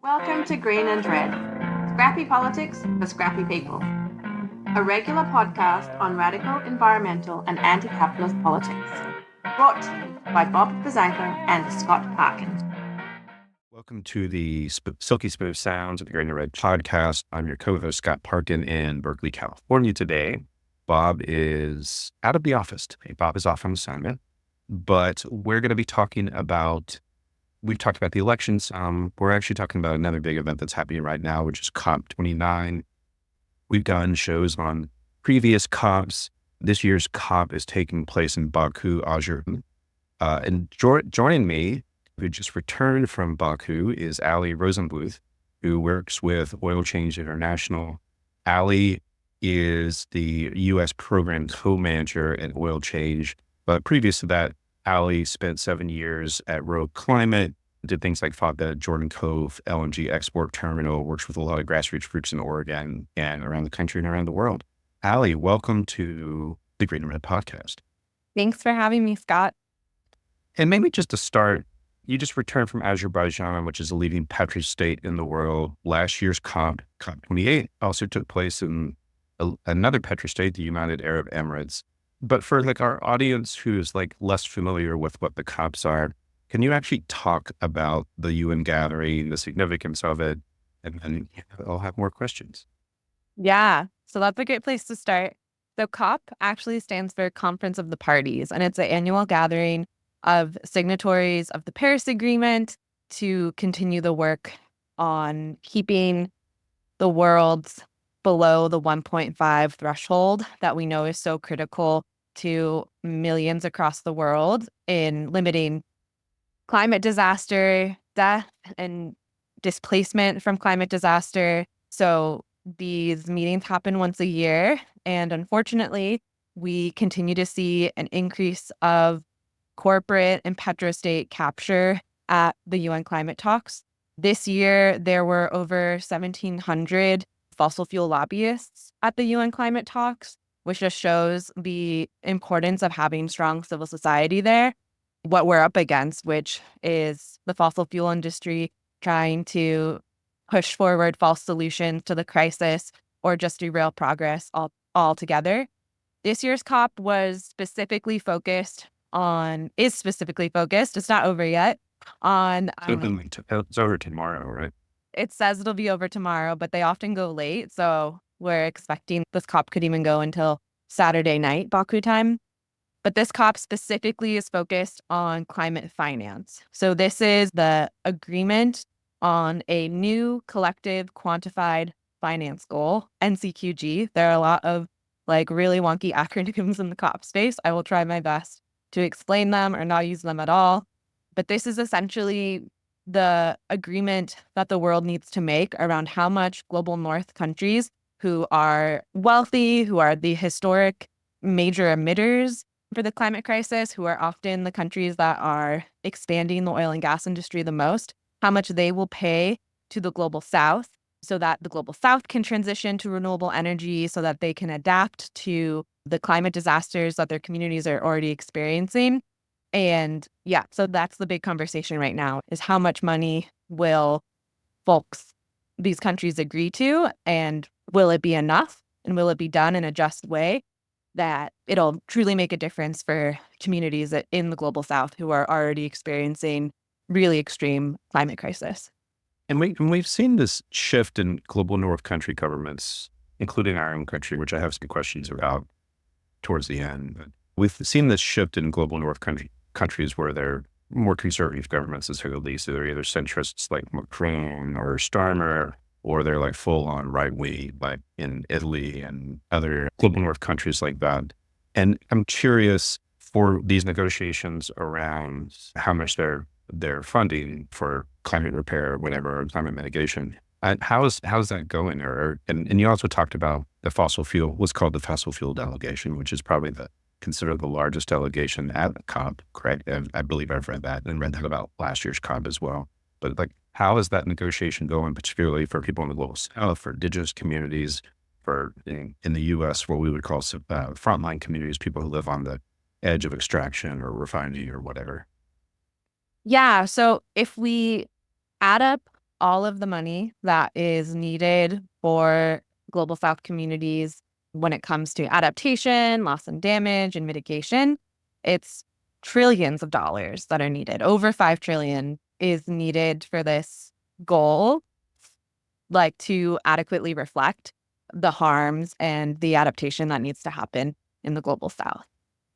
Welcome to Green and Red, Scrappy Politics for Scrappy People, a regular podcast on radical environmental and anti-capitalist politics, brought to you by Bob Bazanko and Scott Parkin. Welcome to the Silky Smooth Sounds of the Green and Red podcast. I'm your co-host, Scott Parkin, in Berkeley, California today. Bob is out of the office today. Bob is off on assignment, but we're going to be talking about we've talked about the elections. We're actually talking about another big event that's happening right now, which is COP29. We've done shows on previous COPs. This year's COP is taking place in Baku, Azerbaijan. And joining me, who just returned from Baku, is Allie Rosenbluth, who works with Oil Change International. Allie is the U.S. program co-manager at Oil Change. But previous to that, Allie spent 7 years at Rogue Climate, did things like fought the Jordan Cove LNG export terminal, works with a lot of grassroots groups in Oregon and around the country and around the world. Allie, welcome to the Green and Red podcast. Thanks for having me, Scott. And maybe just to start, you just returned from Azerbaijan, which is a leading petrostate in the world. Last year's COP28 also took place in another petrostate, the United Arab Emirates. But for our audience who's less familiar with what the COPs are, can you actually talk about the UN gathering, the significance of it, and then I'll have more questions. Yeah, so that's a great place to start. So COP actually stands for Conference of the Parties, and it's an annual gathering of signatories of the Paris Agreement to continue the work on keeping the world below the 1.5 threshold that we know is so critical to millions across the world in limiting climate disaster, death, and displacement from climate disaster. So these meetings happen once a year, and unfortunately, we continue to see an increase of corporate and petrostate capture at the UN climate talks. This year, there were over 1,700 fossil fuel lobbyists at the UN climate talks, which just shows the importance of having strong civil society there. What we're up against, which is the fossil fuel industry trying to push forward false solutions to the crisis or just derail progress altogether. This year's COP is specifically focused, it's not over yet, on... It's over tomorrow, right? It says it'll be over tomorrow, but they often go late. So we're expecting this COP could even go until Saturday night, Baku time. But this COP specifically is focused on climate finance. So this is the agreement on a new collective quantified finance goal, NCQG. There are a lot of really wonky acronyms in the COP space. I will try my best to explain them or not use them at all. But this is essentially the agreement that the world needs to make around how much global north countries who are wealthy, who are the historic major emitters for the climate crisis, who are often the countries that are expanding the oil and gas industry the most, how much they will pay to the global south so that the global south can transition to renewable energy, so that they can adapt to the climate disasters that their communities are already experiencing. And yeah, so that's the big conversation right now, is how much money will these countries agree to, and will it be enough, and will it be done in a just way that it'll truly make a difference for communities in the global south who are already experiencing really extreme climate crisis. And we've seen this shift in global north country governments, including our own country, which I have some questions about towards the end. But we've seen this shift in global north countries where they're more conservative governments, to say the least. So they're either centrists like Macron or Starmer, or they're full-on right-wing, like in Italy and other global north countries like that. And I'm curious for these negotiations around how much they're funding for climate repair, or whatever, or climate mitigation. How's that going? And you also talked about what's called the fossil fuel delegation, which is probably considered the largest delegation at the COP, correct? I believe I've read that about last year's COP as well. But how is that negotiation going, particularly for people in the global south, for indigenous communities, for in the U.S., what we would call frontline communities, people who live on the edge of extraction or refining or whatever? Yeah, so if we add up all of the money that is needed for global South communities when it comes to adaptation, loss and damage, and mitigation. It's trillions of dollars that are needed. Over 5 trillion is needed for this goal, like to adequately reflect the harms and the adaptation that needs to happen in the global South.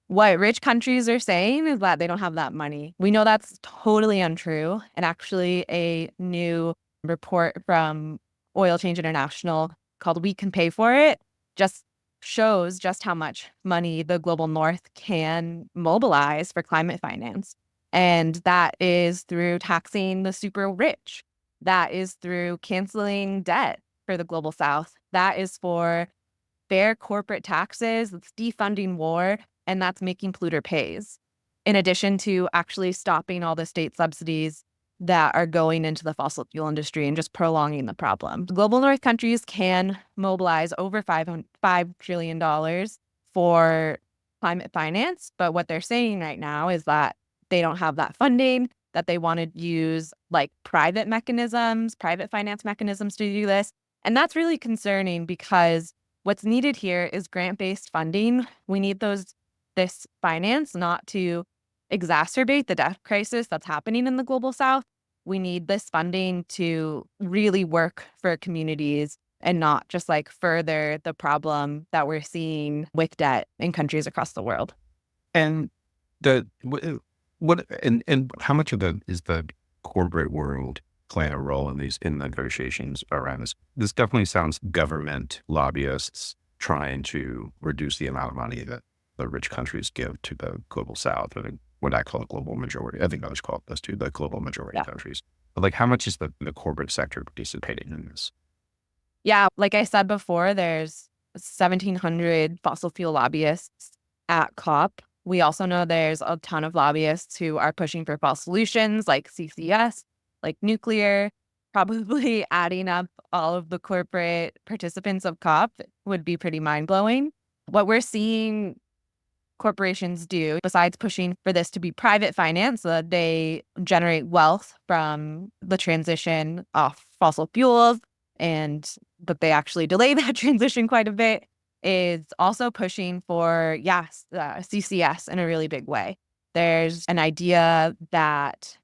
What rich countries are saying is that they don't have that money. We know that's totally untrue. And actually, a new report from Oil Change International called We Can Pay for It just shows just how much money the global North can mobilize for climate finance. And that is through taxing the super rich. That is through canceling debt for the global South. That is for fair corporate taxes. It's defunding war. And that's making polluter pays, in addition to actually stopping all the state subsidies that are going into the fossil fuel industry and just prolonging the problem. Global North countries can mobilize over $5 trillion for climate finance, but what they're saying right now is that they don't have that funding, that they want to use like private finance mechanisms to do this. And that's really concerning because what's needed here is grant-based funding. We need this finance not to exacerbate the debt crisis that's happening in the global South. We need this funding to really work for communities and not just like further the problem that we're seeing with debt in countries across the world. And and how much of is the corporate world playing a role in these negotiations around this? This definitely sounds government lobbyists trying to reduce the amount of money that the rich countries give to the global South, or what I call a global majority. I think others call it this too, the global majority countries. But like, how much is the corporate sector participating in this? Yeah, like I said before, there's 1,700 fossil fuel lobbyists at COP. We also know there's a ton of lobbyists who are pushing for false solutions like CCS, like nuclear. Probably adding up all of the corporate participants of COP would be pretty mind-blowing. What we're seeing corporations do, besides pushing for this to be private finance so that they generate wealth from the transition off fossil fuels and that they actually delay that transition quite a bit, is also pushing for, CCS in a really big way. There's an idea that,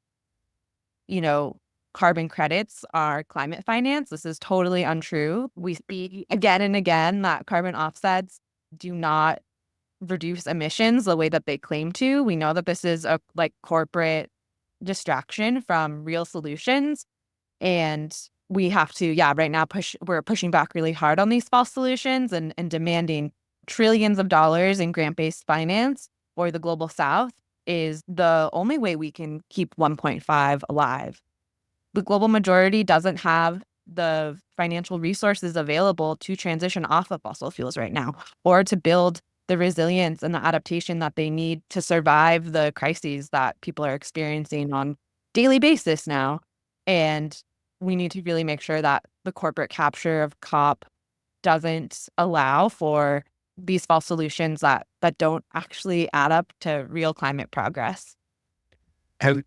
carbon credits are climate finance. This is totally untrue. We see again and again that carbon offsets do not reduce emissions the way that they claim to. We know that this is a corporate distraction from real solutions. And we have to, right now we're pushing back really hard on these false solutions and demanding trillions of dollars in grant-based finance for the global South is the only way we can keep 1.5 alive. The global majority doesn't have the financial resources available to transition off of fossil fuels right now, or to build the resilience and the adaptation that they need to survive the crises that people are experiencing on a daily basis now. And we need to really make sure that the corporate capture of COP doesn't allow for these false solutions that don't actually add up to real climate progress. So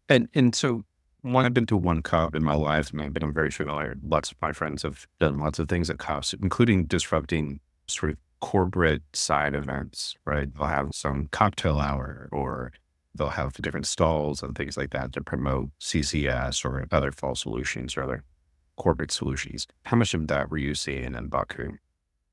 I've been to one COP in my life, and I'm very familiar. Lots of my friends have done lots of things at COPs, including disrupting sort of corporate side events, right? They'll have some cocktail hour, or they'll have different stalls and things like that to promote CCS or other false solutions or other corporate solutions. How much of that were you seeing in Baku?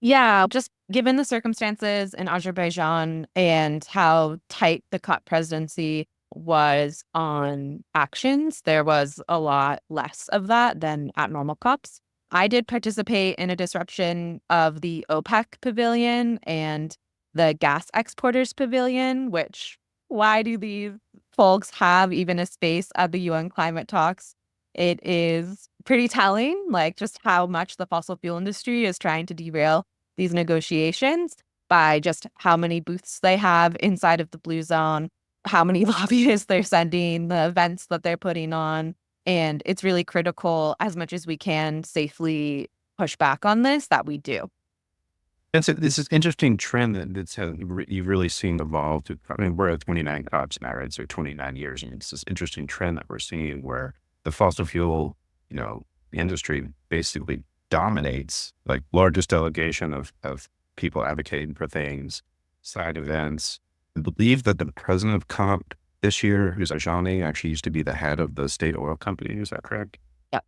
Yeah, just given the circumstances in Azerbaijan and how tight the COP presidency was on actions, there was a lot less of that than at normal COPs. I did participate in a disruption of the OPEC pavilion and the gas exporters pavilion, which, why do these folks have even a space at the UN climate talks? It is pretty telling, like just how much the fossil fuel industry is trying to derail these negotiations by just how many booths they have inside of the blue zone, how many lobbyists they're sending, the events that they're putting on. And it's really critical, as much as we can safely push back on this, that we do. And so this is interesting trend you've really seen evolve. I mean, we're at 29 COPs now, right? So 29 years, and it's this interesting trend that we're seeing where the fossil fuel, industry basically dominates, like largest delegation of people advocating for things, side events. I believe that the president of COP this year, who's Ajani, actually used to be the head of the state oil company. Is that correct? Yep.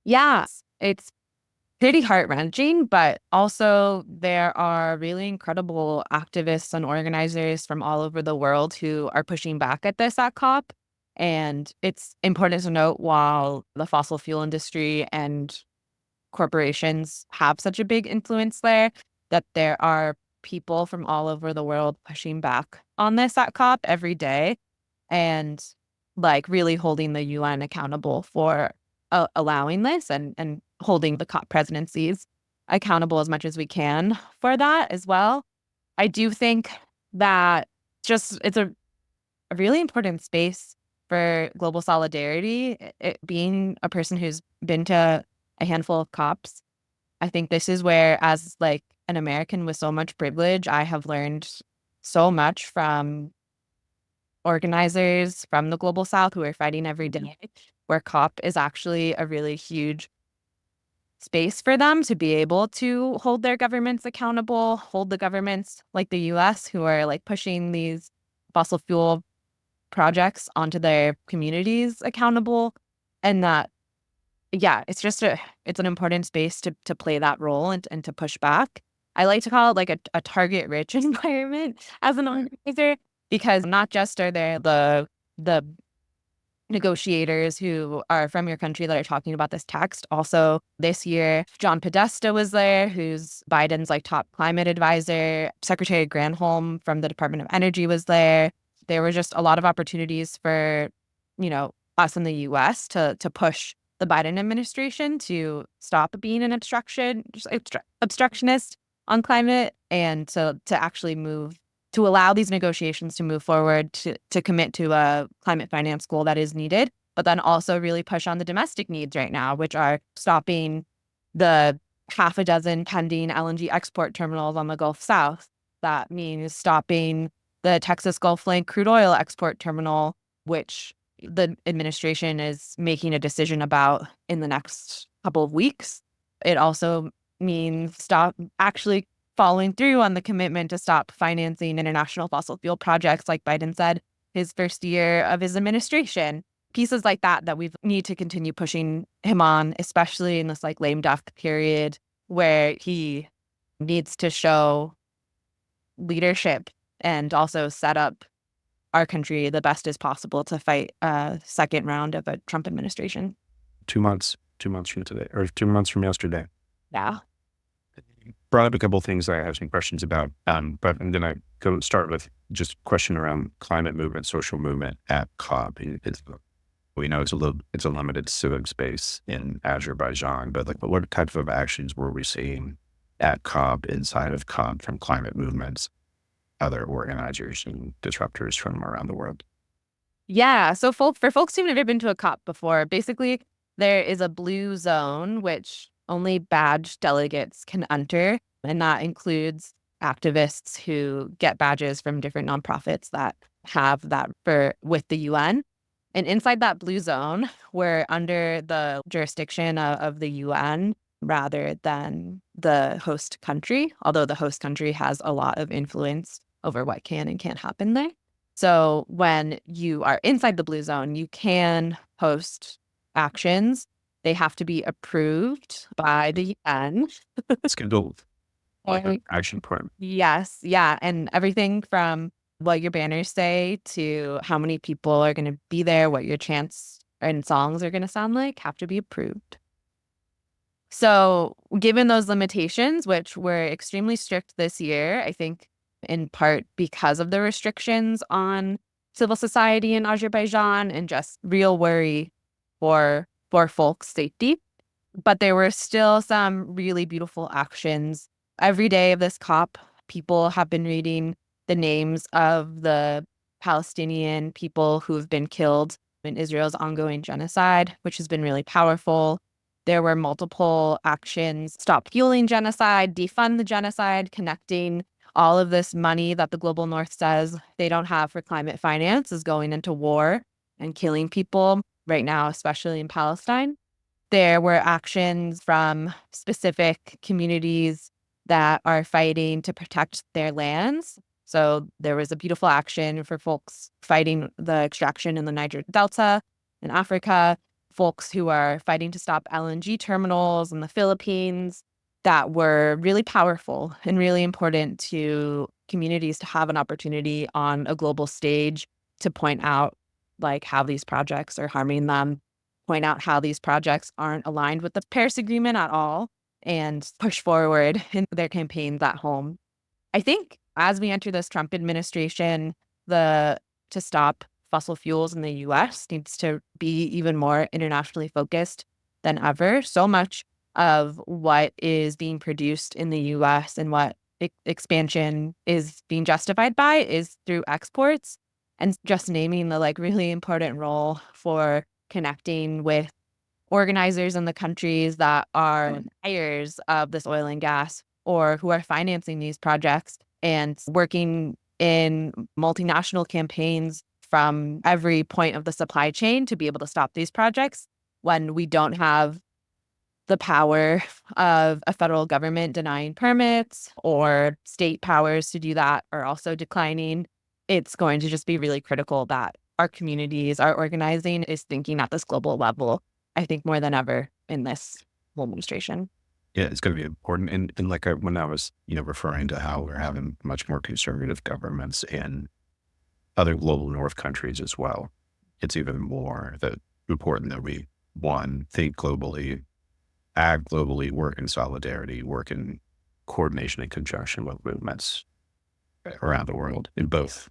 Yeah, it's pretty heart-wrenching, but also there are really incredible activists and organizers from all over the world who are pushing back at this at COP. And it's important to note, while the fossil fuel industry and corporations have such a big influence there, that there are people from all over the world pushing back on this at COP every day, and like really holding the UN accountable for allowing this, and holding the COP presidencies accountable as much as we can for that as well. I do think that it's a really important space for global solidarity. Being a person who's been to a handful of COPs, I think this is where, as like an American with so much privilege, I have learned so much from organizers from the global South who are fighting every day, where COP is actually a really huge space for them to be able to hold their governments accountable, hold the governments like the US who are like pushing these fossil fuel projects onto their communities accountable. And that, yeah, it's an important space to play that role, and to push back. I like to call it like a target rich environment as an organizer, because not just are there the negotiators who are from your country that are talking about this text. Also, this year, John Podesta was there, who's Biden's like top climate advisor. Secretary Granholm from the Department of Energy was there. There were just a lot of opportunities for, us in the US to push the Biden administration to stop being an obstructionist on climate, and to actually to allow these negotiations to move forward, to commit to a climate finance goal that is needed, but then also really push on the domestic needs right now, which are stopping the half a dozen pending LNG export terminals on the Gulf South. That means stopping the Texas Gulf Link crude oil export terminal, which the administration is making a decision about in the next couple of weeks. It also means stop actually following through on the commitment to stop financing international fossil fuel projects, like Biden said his first year of his administration. Pieces like that we need to continue pushing him on, especially in this like lame duck period where he needs to show leadership and also set up our country the best as possible to fight a second round of a Trump administration. 2 months from today, or 2 months from yesterday. Yeah. Brought up a couple of things that I have some questions about, and then I start with just a question around climate movement, social movement at COP. We know it's a limited civic space in Azerbaijan, but what type of actions were we seeing at COP, inside of COP, from climate movements, other organizers and disruptors from around the world? Yeah. So for folks who've never been to a COP before, basically there is a blue zone, which only badged delegates can enter. And that includes activists who get badges from different nonprofits that have that with the UN. And inside that blue zone, we're under the jurisdiction of the UN rather than the host country, although the host country has a lot of influence over what can and can't happen there. So when you are inside the blue zone, you can host actions. They have to be approved by the UN. Scheduled action plan. Yes. Yeah. And everything from what your banners say to how many people are going to be there, what your chants and songs are going to sound like, have to be approved. So given those limitations, which were extremely strict this year, I think in part because of the restrictions on civil society in Azerbaijan and just real worry for folks' safety. But there were still some really beautiful actions. Every day of this COP, people have been reading the names of the Palestinian people who have been killed in Israel's ongoing genocide, which has been really powerful. There were multiple actions: stop fueling genocide, defund the genocide, connecting all of this money that the global north says they don't have for climate finance is going into war and killing people. right now, especially in Palestine. There were actions from specific communities that are fighting to protect their lands. So there was a beautiful action for folks fighting the extraction in the Niger Delta in Africa, folks who are fighting to stop LNG terminals in the Philippines that were really powerful and really important to communities to have an opportunity on a global stage to point out like how these projects are harming them, point out how these projects aren't aligned with the Paris Agreement at all, and push forward in their campaigns at home. I think as we enter this Trump administration, the to stop fossil fuels in the US needs to be even more internationally focused than ever. So much of what is being produced in the US and what expansion is being justified by is through exports. And just naming the like really important role for connecting with organizers in the countries that are buyers of this oil and gas or who are financing these projects and working in multinational campaigns from every point of the supply chain to be able to stop these projects when we don't have the power of a federal government denying permits or state powers to do that are also declining. It's going to just be really critical that our communities, our organizing is thinking at this global level, I think more than ever in this whole administration. Yeah, it's going to be important. And like when I was, referring to how we're having much more conservative governments in other global north countries as well, it's even more important that we, one, think globally, act globally, work in solidarity, work in coordination and conjunction with movements around the world in both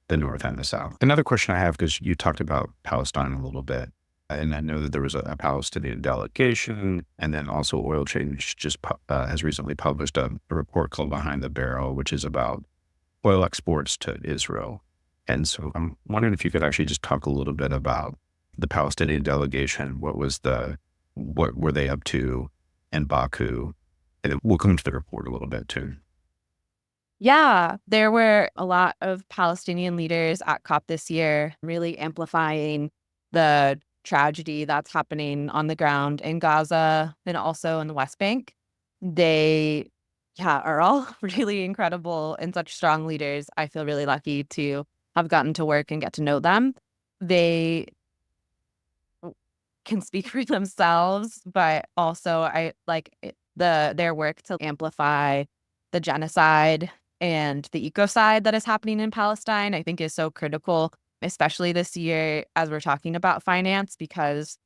the North and the South. Another question I have, because you talked about Palestine a little bit, and I know that there was a Palestinian delegation, and then also Oil Change just has recently published a report called Behind the Barrel, which is about oil exports to Israel. And so I'm wondering if you could actually just talk a little bit about the Palestinian delegation. What were they up to in Baku? And we'll come to the report a little bit too. Yeah, there were a lot of Palestinian leaders at COP this year, really amplifying the tragedy that's happening on the ground in Gaza and also in the West Bank. They, are all really incredible and such strong leaders. I feel really lucky to have gotten to work and get to know them. They can speak for themselves, but also I like their work to amplify the genocide and the ecocide that is happening in Palestine, I think is so critical, especially this year as we're talking about finance, because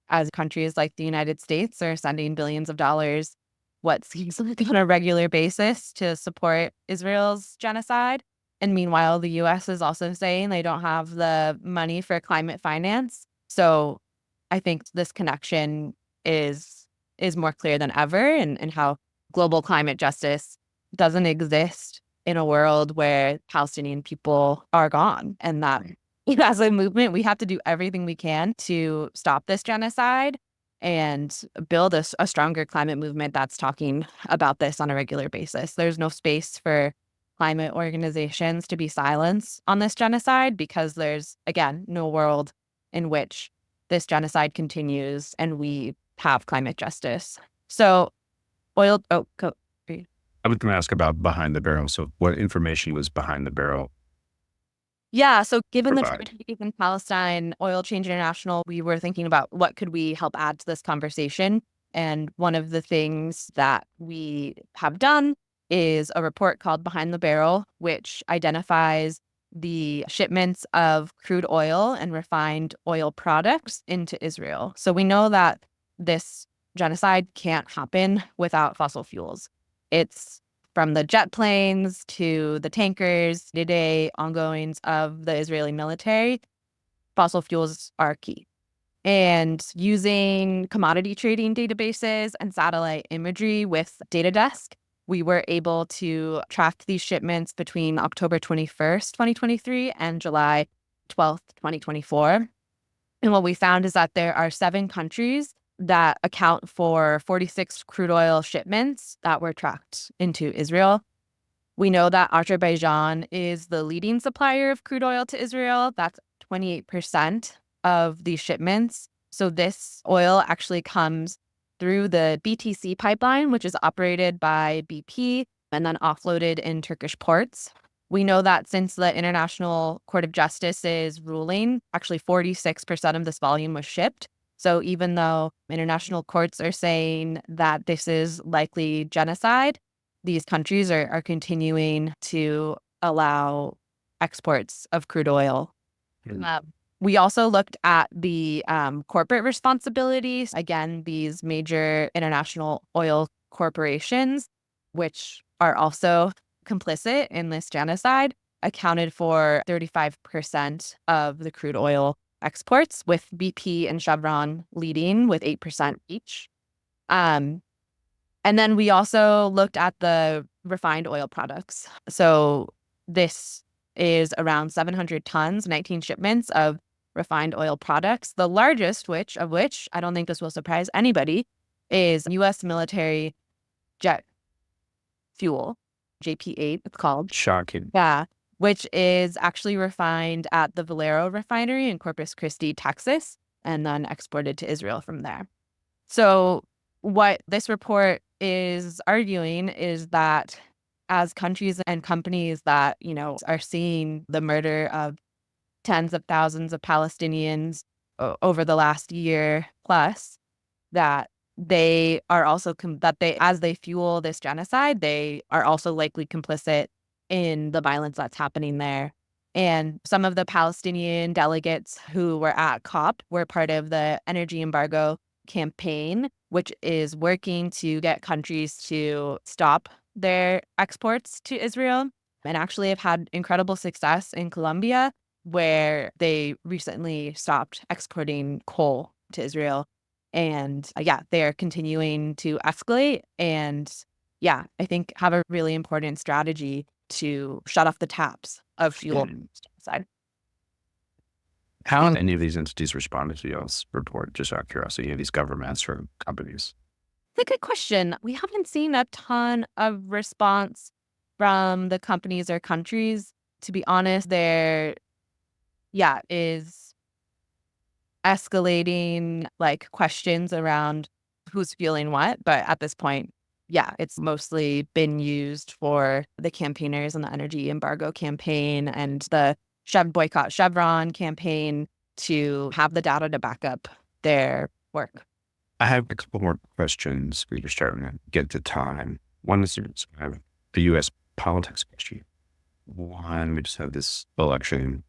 as countries like the United States are sending billions of dollars, what seems like on a regular basis to support Israel's genocide. And meanwhile, the US is also saying they don't have the money for climate finance. So I think this connection is more clear than ever, and how global climate justice doesn't exist in a world where Palestinian people are gone, and that as a movement, we have to do everything we can to stop this genocide and build a stronger climate movement that's talking about this on a regular basis. There's no space for climate organizations to be silenced on this genocide because there's, again, no world in which this genocide continues and we have climate justice. So I was going to ask about Behind the Barrel. So what information was behind the barrel? Yeah, so given the tragedy in Palestine, Oil Change International, we were thinking about what could we help add to this conversation. And one of the things that we have done is a report called Behind the Barrel, which identifies the shipments of crude oil and refined oil products into Israel. So we know that this genocide can't happen without fossil fuels. It's from the jet planes to the tankers, day-to-day ongoings of the Israeli military, fossil fuels are key. And using commodity trading databases and satellite imagery with DataDesk, we were able to track these shipments between October 21st, 2023 and July 12th, 2024. And what we found is that there are 7 countries that account for 46 crude oil shipments that were tracked into Israel. We know that Azerbaijan is the leading supplier of crude oil to Israel. That's 28%. of these shipments. So this oil actually comes through the BTC pipeline, which is operated by BP and then offloaded in Turkish ports. We know that since the International Court of Justice's ruling, actually 46% of this volume was shipped. So even though international courts are saying that this is likely genocide, these countries are continuing to allow exports of crude oil. We also looked at the corporate responsibilities. Again, these major international oil corporations, which are also complicit in this genocide, accounted for 35% of the crude oil exports, with BP and Chevron leading with 8% each. And then we also looked at the refined oil products. So this is around 700 tons, 19 shipments of refined oil products. The largest of which, I don't think this will surprise anybody, is U.S. military jet fuel, JP8, it's called. Shocking. Yeah, which is actually refined at the Valero refinery in Corpus Christi, Texas, and then exported to Israel from there. So what this report is arguing is that as countries and companies that, are seeing the murder of tens of thousands of Palestinians over the last year plus, that they are also as they fuel this genocide, they are also likely complicit in the violence that's happening there. And some of the Palestinian delegates who were at COP were part of the energy embargo campaign, which is working to get countries to stop their exports to Israel, and actually have had incredible success in Colombia, where they recently stopped exporting coal to Israel. And they are continuing to escalate and I think have a really important strategy to shut off the taps of fuel genocide. How have any of these entities responded to y'all's report? Just out of curiosity, any of these governments or companies? It's a good question. We haven't seen a ton of response from the companies or countries. To be honest, there is escalating questions around who's feeling what. But at this point, it's mostly been used for the campaigners and the energy embargo campaign and the boycott Chevron campaign to have the data to back up their work. I have a couple more questions. We're starting to get to time. One is the U.S. politics question. One, we just had this election.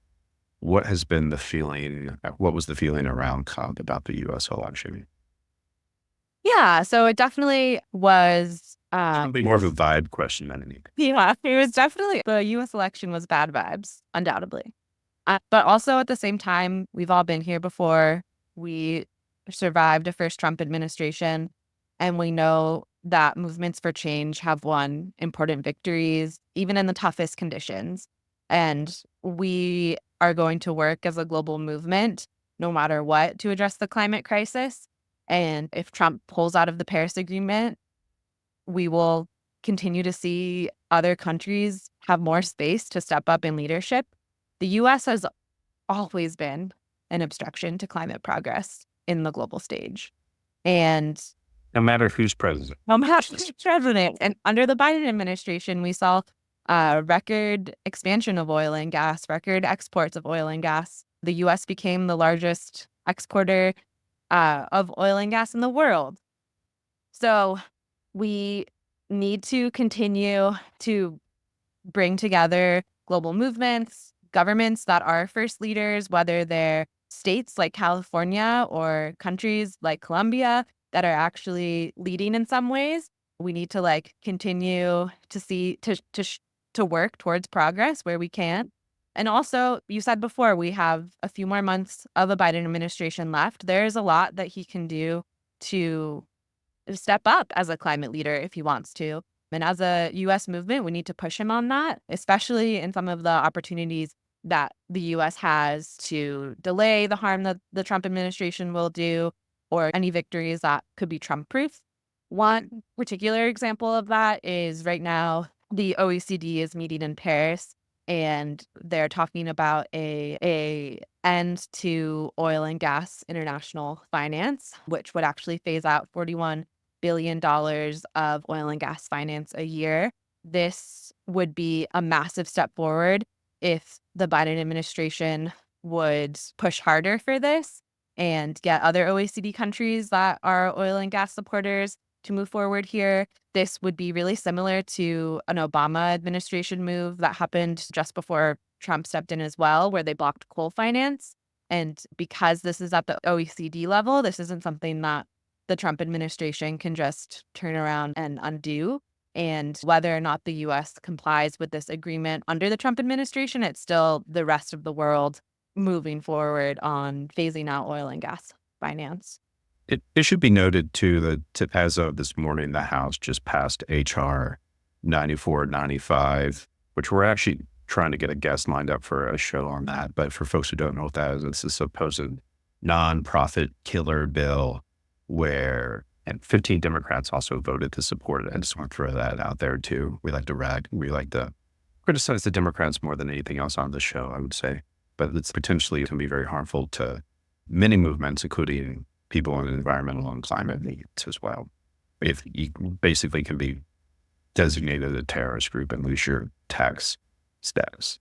What has been the feeling? What was the feeling around COP about the U.S. election? Yeah, so it definitely was. Probably more of a vibe question than anything. Yeah, it was definitely, the U.S. election was bad vibes, undoubtedly. But also at the same time, we've all been here before. We survived a first Trump administration, and we know that movements for change have won important victories, even in the toughest conditions. And we are going to work as a global movement, no matter what, to address the climate crisis. And if Trump pulls out of the Paris Agreement, we will continue to see other countries have more space to step up in leadership. The U.S. has always been an obstruction to climate progress in the global stage. And no matter who's president. No matter who's president. And under the Biden administration, we saw record expansion of oil and gas, record exports of oil and gas. The U.S. became the largest exporter of oil and gas in the world. So we need to continue to bring together global movements, governments that are first leaders, whether they're states like California or countries like Colombia that are actually leading in some ways. We need to continue to work towards progress where we can. And also, you said before, we have a few more months of a Biden administration left. There's a lot that he can do to step up as a climate leader if he wants to. And as a U.S. movement, we need to push him on that, especially in some of the opportunities that the U.S. has to delay the harm that the Trump administration will do, or any victories that could be Trump-proof. One particular example of that is right now, the OECD is meeting in Paris and they're talking about a end to oil and gas international finance, which would actually phase out $41 billion of oil and gas finance a year. This would be a massive step forward if the Biden administration would push harder for this and get other OECD countries that are oil and gas supporters to move forward here. This would be really similar to an Obama administration move that happened just before Trump stepped in as well, where they blocked coal finance. And because this is at the OECD level, this isn't something that the Trump administration can just turn around and undo. And whether or not the US complies with this agreement under the Trump administration, it's still the rest of the world moving forward on phasing out oil and gas finance. It should be noted, too, that as of this morning, the House just passed H.R. 9495, which we're actually trying to get a guest lined up for a show on that. But for folks who don't know what that is, it's a supposed nonprofit killer bill where, and 15 Democrats also voted to support it. I just want to throw that out there, too. We like to criticize the Democrats more than anything else on the show, I would say. But it's potentially can be very harmful to many movements, including people in environmental and climate needs as well. If you basically can be designated a terrorist group and lose your tax status.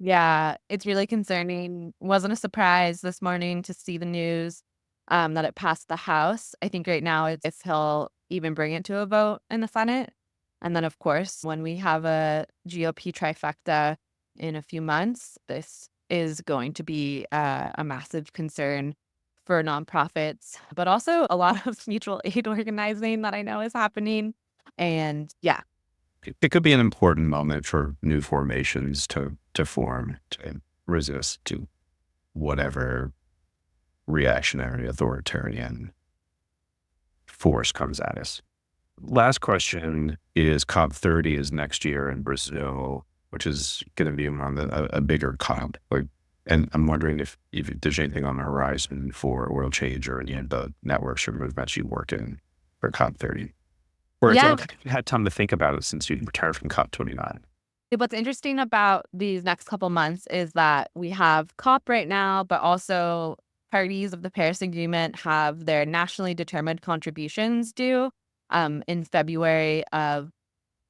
Yeah, it's really concerning. Wasn't a surprise this morning to see the news that it passed the House. I think right now it's if he'll even bring it to a vote in the Senate. And then, of course, when we have a GOP trifecta in a few months, this is going to be a massive concern for nonprofits, but also a lot of mutual aid organizing that I know is happening. And yeah, It could be an important moment for new formations to form, to resist to whatever reactionary authoritarian force comes at us. Last question is COP30 is next year in Brazil, which is going to be on a bigger COP. And I'm wondering if there's anything on the horizon for world change or any of the networks or movements you worked in for COP30. Or yeah. if you had time to think about it since you retired from COP29. What's interesting about these next couple months is that we have COP right now, but also parties of the Paris Agreement have their nationally determined contributions due in February of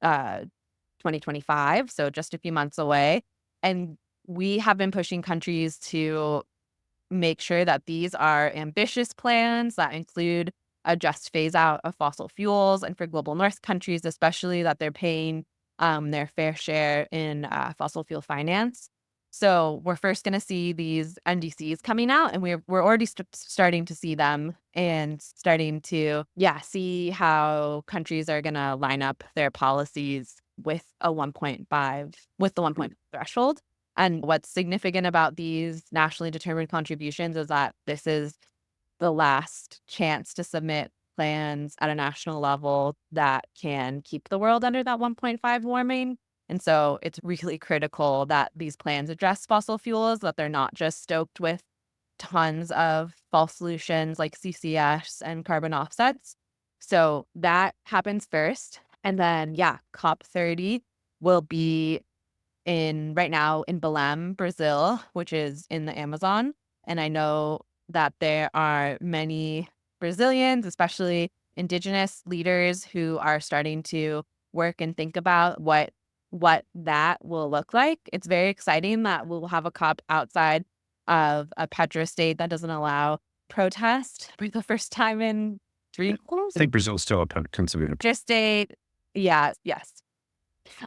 2025, so just a few months away. And we have been pushing countries to make sure that these are ambitious plans that include a just phase out of fossil fuels, and for global north countries especially, that they're paying their fair share in fossil fuel finance. So we're first going to see these NDCs coming out, and we're already starting to see them and starting to see how countries are going to line up their policies with a 1.5 with the 1.5 threshold. And what's significant about these nationally determined contributions is that this is the last chance to submit plans at a national level that can keep the world under that 1.5 warming. And so it's really critical that these plans address fossil fuels, that they're not just stoked with tons of false solutions like CCS and carbon offsets. So that happens first. And then, COP30 will be right now in Belém, Brazil, which is in the Amazon. And I know that there are many Brazilians, especially indigenous leaders, who are starting to work and think about what that will look like. It's very exciting that we'll have a COP outside of a petrostate that doesn't allow protest for the first time in 3 years. I think Brazil's still a conservative. Petrostate, yes.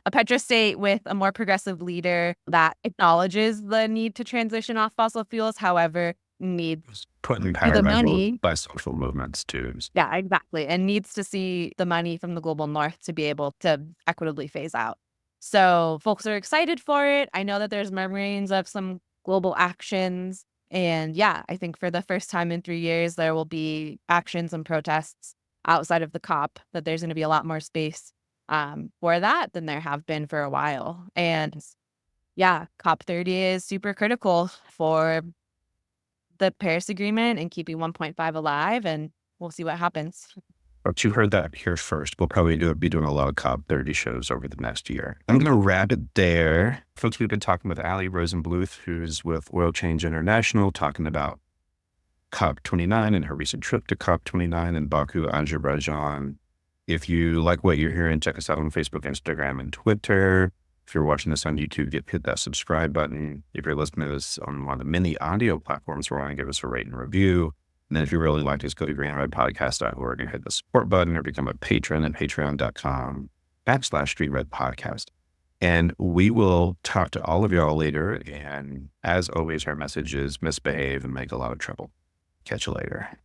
A petrostate with a more progressive leader that acknowledges the need to transition off fossil fuels, however, needs put in power the money by social movements too. Yeah, exactly. And needs to see the money from the global north to be able to equitably phase out. So folks are excited for it. I know that there's murmurings of some global actions. And I think for the first time in 3 years, there will be actions and protests outside of the COP, that there's going to be a lot more space for that than there have been for a while. And COP30 is super critical for the Paris Agreement and keeping 1.5 alive, and we'll see what happens. But you heard that here first. We'll probably be doing a lot of COP30 shows over the next year. I'm going to wrap it there. Folks, we've been talking with Allie Rosenbluth, who's with Oil Change International, talking about COP29 and her recent trip to COP29 in Baku, Azerbaijan. If you like what you're hearing, check us out on Facebook, Instagram, and Twitter. If you're watching this on YouTube, hit that subscribe button. If you're listening to this on one of the many audio platforms, we're going to give us a rate and review. And then if you really like this, go to greenredpodcast.org and hit the support button or become a patron at patreon.com/greenredpodcast. And we will talk to all of y'all later. And as always, our message is misbehave and make a lot of trouble. Catch you later.